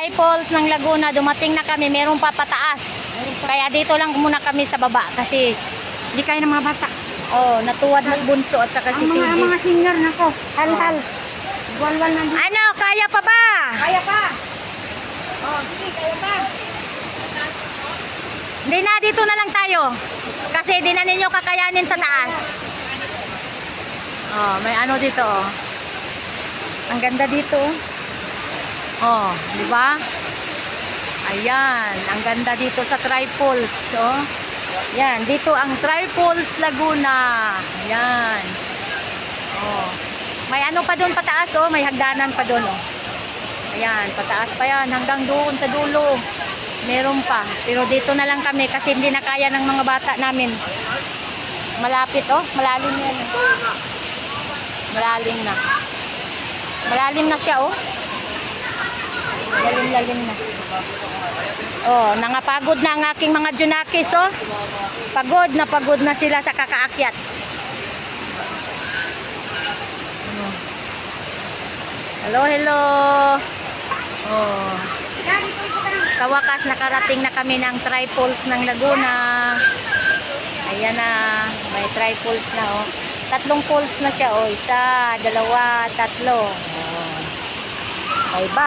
Triples ng Laguna. Dumating na kami, meron pa pataas. Kaya dito lang muna kami sa baba kasi Hindi kaya ng mga bata. natuwad mas bunso at saka si Ang CJ. mga senior nako. Hal-hal. Walwal na dito. Ano, kaya pa ba? Kaya pa. Sige, kaya pa. Hindi na, dito na lang tayo. Kasi di na ninyo kakayanin sa taas. May ano dito. Ang ganda dito. Di ba? Ayan, ang ganda dito sa Triples. Yan, dito ang Triples Laguna. Ayan. May ano pa doon pataas, may hagdanan pa doon, Ayan, pataas pa yan hanggang doon sa dulo. Meron pa. Pero dito na lang kami kasi hindi na kaya ng mga bata namin. Malapit, malalim yan. Malalim na. Malalim na siya, Lalim-lalim na. Nangapagod na ang aking mga junakis, pagod na sila sa kakaakyat. Hello, hello. Sa wakas, nakarating na kami ng Triples ng Laguna. Ayan na, may Triples na, 3 poles na siya, 1, 2, 3. Bye-bye.